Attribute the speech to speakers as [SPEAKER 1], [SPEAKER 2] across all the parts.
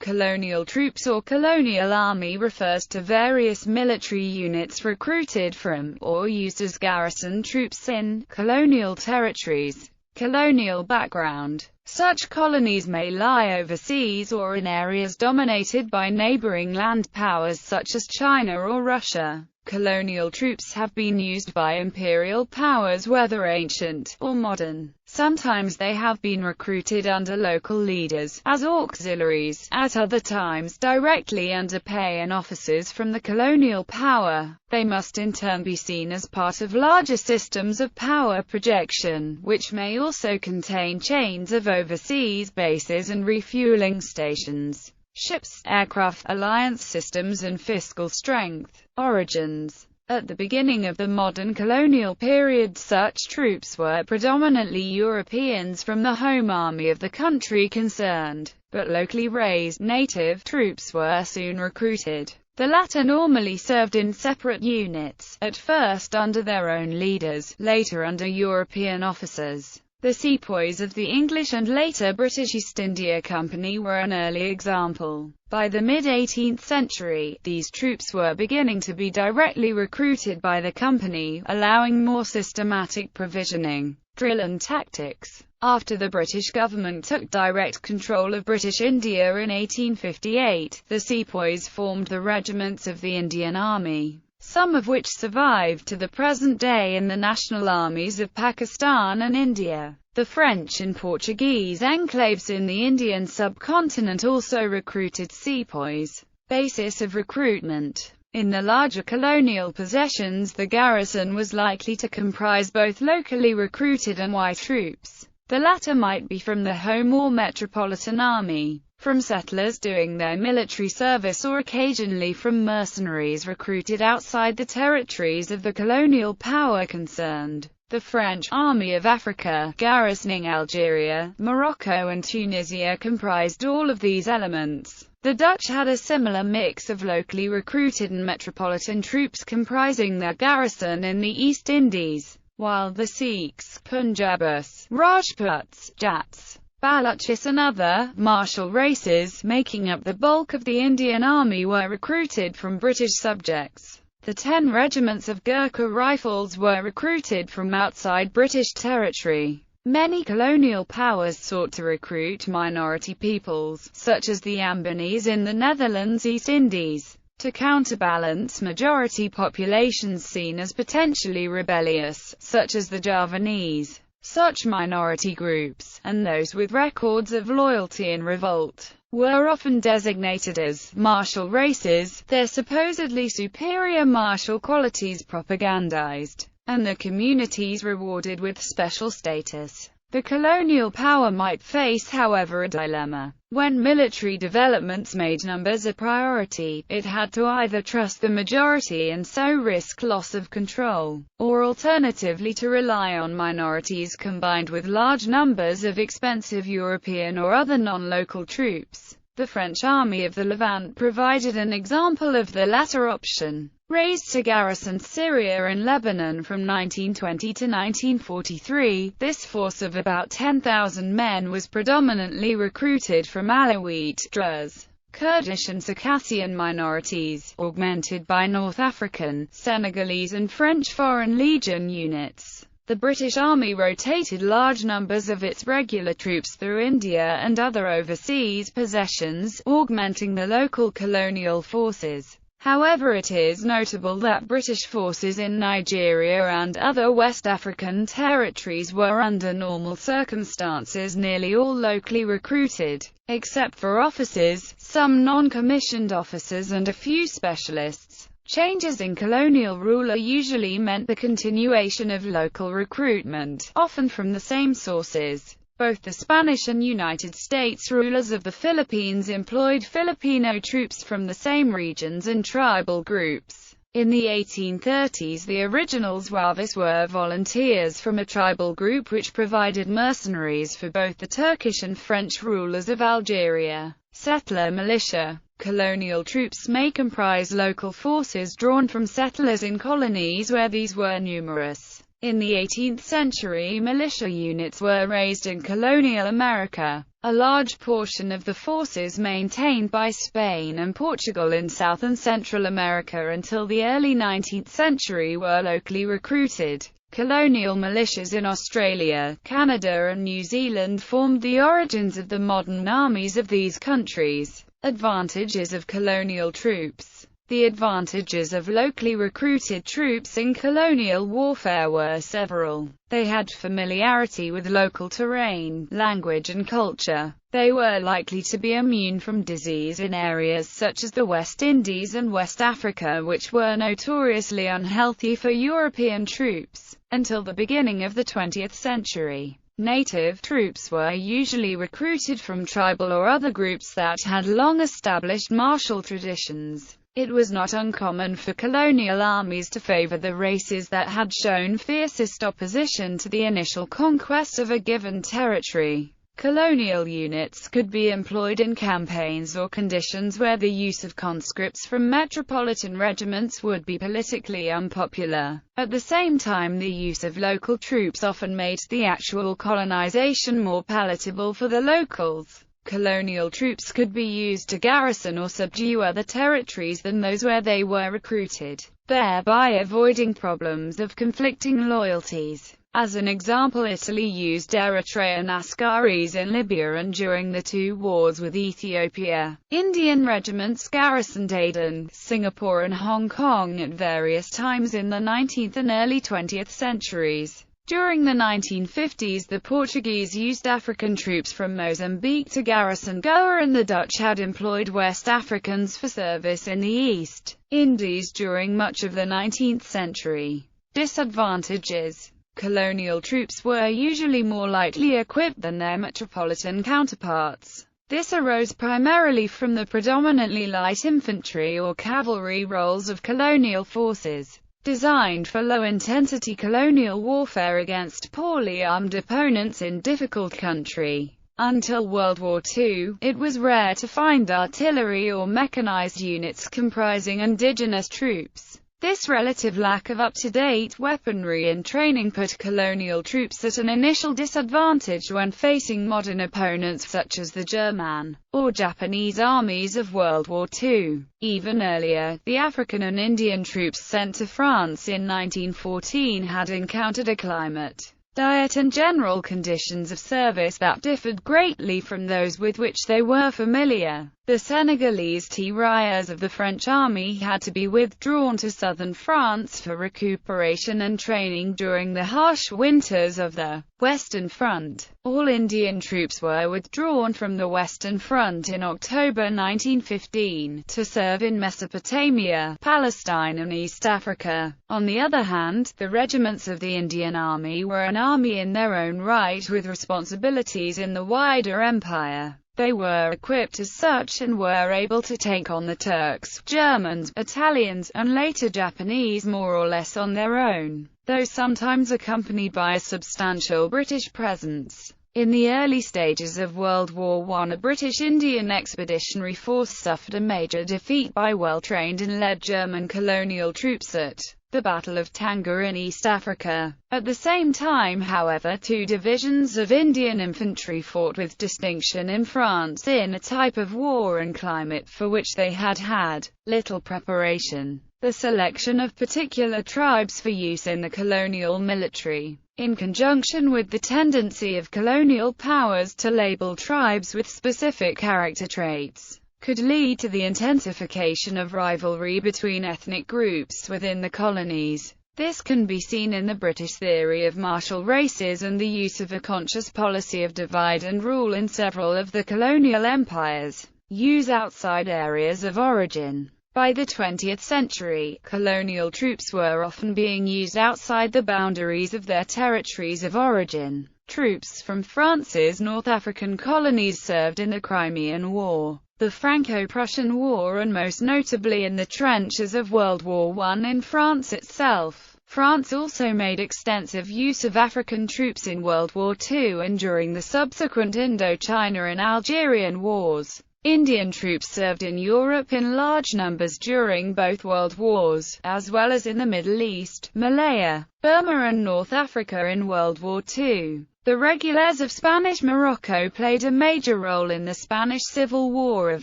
[SPEAKER 1] Colonial troops or colonial army refers to various military units recruited from, or used as garrison troops in, colonial territories. Colonial background. Such colonies may lie overseas or in areas dominated by neighboring land powers such as China or Russia. Colonial troops have been used by imperial powers whether ancient or modern. Sometimes they have been recruited under local leaders, as auxiliaries, at other times directly under pay-in officers from the colonial power. They must in turn be seen as part of larger systems of power projection, which may also contain chains of overseas bases and refueling stations. Ships, aircraft, alliance systems and fiscal strength. Origins. At the beginning of the modern colonial period, such troops were predominantly Europeans from the home army of the country concerned, but locally raised, native troops were soon recruited. The latter normally served in separate units, at first under their own leaders, later under European officers. The sepoys of the English and later British East India Company were an early example. By the mid-18th century, these troops were beginning to be directly recruited by the company, allowing more systematic provisioning, drill and tactics. After the British government took direct control of British India in 1858, the sepoys formed the regiments of the Indian Army, some of which survived to the present day in the national armies of Pakistan and India. The French and Portuguese enclaves in the Indian subcontinent also recruited sepoys. Basis of recruitment. In the larger colonial possessions, the garrison was likely to comprise both locally recruited and white troops. The latter might be from the home or metropolitan army, from settlers doing their military service, or occasionally from mercenaries recruited outside the territories of the colonial power concerned. The French Army of Africa, garrisoning Algeria, Morocco and Tunisia, comprised all of these elements. The Dutch had a similar mix of locally recruited and metropolitan troops comprising their garrison in the East Indies, while the Sikhs, Punjabis, Rajputs, Jats, Balochis and other martial races, making up the bulk of the Indian Army, were recruited from British subjects. The 10 regiments of Gurkha Rifles were recruited from outside British territory. Many colonial powers sought to recruit minority peoples, such as the Ambonese in the Netherlands East Indies, to counterbalance majority populations seen as potentially rebellious, such as the Javanese. Such minority groups, and those with records of loyalty and revolt, were often designated as martial races, their supposedly superior martial qualities propagandized, and the communities rewarded with special status. The colonial power might face, however, a dilemma. When military developments made numbers a priority, it had to either trust the majority and so risk loss of control, or alternatively to rely on minorities combined with large numbers of expensive European or other non-local troops. The French Army of the Levant provided an example of the latter option. Raised to garrison Syria and Lebanon from 1920 to 1943, this force of about 10,000 men was predominantly recruited from Alawite, Druze, Kurdish and Circassian minorities, augmented by North African, Senegalese and French Foreign Legion units. The British Army rotated large numbers of its regular troops through India and other overseas possessions, augmenting the local colonial forces. However, it is notable that British forces in Nigeria and other West African territories were under normal circumstances nearly all locally recruited, except for officers, some non-commissioned officers and a few specialists. Changes in colonial rule usually meant the continuation of local recruitment, often from the same sources. Both the Spanish and United States rulers of the Philippines employed Filipino troops from the same regions and tribal groups. In the 1830s, the original Zouaves were volunteers from a tribal group which provided mercenaries for both the Turkish and French rulers of Algeria. Settler militia. Colonial troops may comprise local forces drawn from settlers in colonies where these were numerous. In the 18th century, militia units were raised in colonial America. A large portion of the forces maintained by Spain and Portugal in South and Central America until the early 19th century were locally recruited. Colonial militias in Australia, Canada and New Zealand formed the origins of the modern armies of these countries. Advantages of colonial troops. The advantages of locally recruited troops in colonial warfare were several. They had familiarity with local terrain, language and culture. They were likely to be immune from disease in areas such as the West Indies and West Africa, which were notoriously unhealthy for European troops. Until the beginning of the 20th century, native troops were usually recruited from tribal or other groups that had long-established martial traditions. It was not uncommon for colonial armies to favor the races that had shown fiercest opposition to the initial conquest of a given territory. Colonial units could be employed in campaigns or conditions where the use of conscripts from metropolitan regiments would be politically unpopular. At the same time, the use of local troops often made the actual colonization more palatable for the locals. Colonial troops could be used to garrison or subdue other territories than those where they were recruited, thereby avoiding problems of conflicting loyalties. As an example, Italy used Eritrean askaris in Libya and during the two wars with Ethiopia. Indian regiments garrisoned Aden, Singapore and Hong Kong at various times in the 19th and early 20th centuries. During the 1950s, the Portuguese used African troops from Mozambique to garrison Goa, and the Dutch had employed West Africans for service in the East Indies during much of the 19th century. Disadvantages. Colonial troops were usually more lightly equipped than their metropolitan counterparts. This arose primarily from the predominantly light infantry or cavalry roles of colonial forces, designed for low-intensity colonial warfare against poorly armed opponents in difficult country. Until World War II, it was rare to find artillery or mechanized units comprising indigenous troops. This relative lack of up-to-date weaponry and training put colonial troops at an initial disadvantage when facing modern opponents such as the German or Japanese armies of World War II. Even earlier, the African and Indian troops sent to France in 1914 had encountered a climate, diet and general conditions of service that differed greatly from those with which they were familiar. The Senegalese tirailleurs of the French army had to be withdrawn to southern France for recuperation and training during the harsh winters of the Western Front. All Indian troops were withdrawn from the Western Front in October 1915 to serve in Mesopotamia, Palestine and East Africa. On the other hand, the regiments of the Indian Army were an army in their own right with responsibilities in the wider empire. They were equipped as such and were able to take on the Turks, Germans, Italians, and later Japanese more or less on their own, though sometimes accompanied by a substantial British presence. In the early stages of World War I, a British Indian expeditionary force suffered a major defeat by well-trained and led German colonial troops at the Battle of Tanga in East Africa. At the same time, however, two divisions of Indian infantry fought with distinction in France in a type of war and climate for which they had had little preparation. The selection of particular tribes for use in the colonial military, in conjunction with the tendency of colonial powers to label tribes with specific character traits, could lead to the intensification of rivalry between ethnic groups within the colonies. This can be seen in the British theory of martial races and the use of a conscious policy of divide and rule in several of the colonial empires. Use outside areas of origin. By the 20th century, colonial troops were often being used outside the boundaries of their territories of origin. Troops from France's North African colonies served in the Crimean War, the Franco-Prussian War and most notably in the trenches of World War I in France itself. France also made extensive use of African troops in World War II and during the subsequent Indochina and Algerian wars. Indian troops served in Europe in large numbers during both World Wars, as well as in the Middle East, Malaya, Burma and North Africa in World War II. The regulars of Spanish Morocco played a major role in the Spanish Civil War of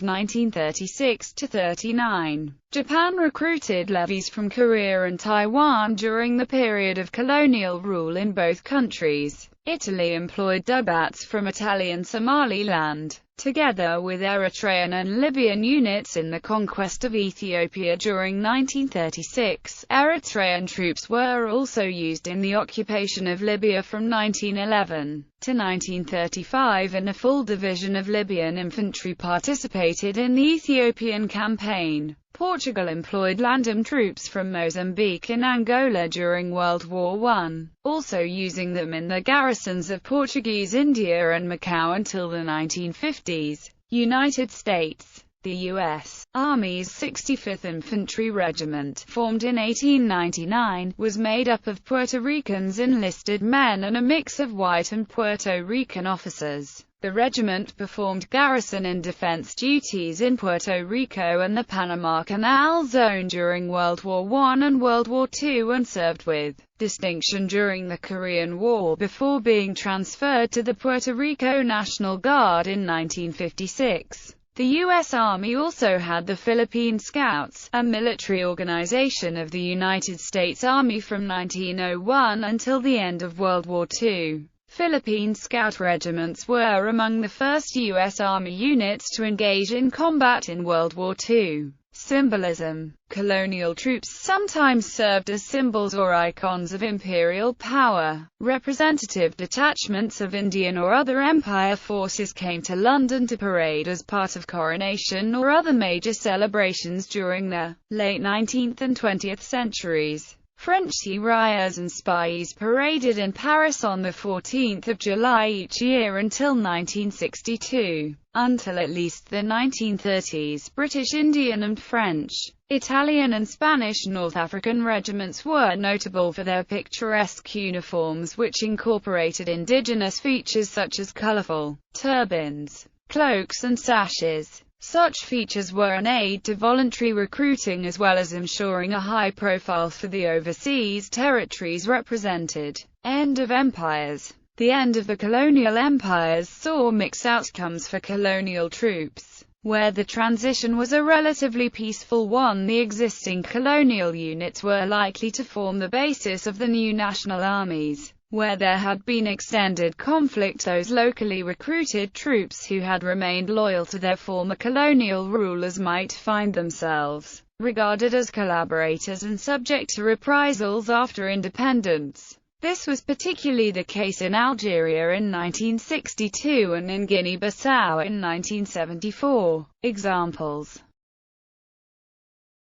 [SPEAKER 1] 1936–39. Japan recruited levies from Korea and Taiwan during the period of colonial rule in both countries. Italy employed Dubats from Italian Somaliland, together with Eritrean and Libyan units in the conquest of Ethiopia during 1936. Eritrean troops were also used in the occupation of Libya from 1911 to 1935, and a full division of Libyan infantry participated in the Ethiopian campaign. Portugal employed Landam troops from Mozambique and Angola during World War I, also using them in the garrisons of Portuguese India and Macau until the 1950s. United States. The U.S. Army's 65th Infantry Regiment, formed in 1899, was made up of Puerto Ricans enlisted men and a mix of white and Puerto Rican officers. The regiment performed garrison and defense duties in Puerto Rico and the Panama Canal Zone during World War I and World War II, and served with distinction during the Korean War before being transferred to the Puerto Rico National Guard in 1956. The U.S. Army also had the Philippine Scouts, a military organization of the United States Army from 1901 until the end of World War II. Philippine Scout regiments were among the first U.S. Army units to engage in combat in World War II. Symbolism. Colonial troops sometimes served as symbols or icons of imperial power. Representative detachments of Indian or other empire forces came to London to parade as part of coronation or other major celebrations during the late 19th and 20th centuries. French tirailleurs and spies paraded in Paris on the 14th of July each year until 1962. Until at least the 1930s, British, Indian and French, Italian and Spanish North African regiments were notable for their picturesque uniforms, which incorporated indigenous features such as colorful turbans, cloaks and sashes. Such features were an aid to voluntary recruiting as well as ensuring a high profile for the overseas territories represented. End of empires. The end of the colonial empires saw mixed outcomes for colonial troops. Where the transition was a relatively peaceful one, the existing colonial units were likely to form the basis of the new national armies. Where there had been extended conflict, those locally recruited troops who had remained loyal to their former colonial rulers might find themselves regarded as collaborators and subject to reprisals after independence. This was particularly the case in Algeria in 1962 and in Guinea-Bissau in 1974. Examples: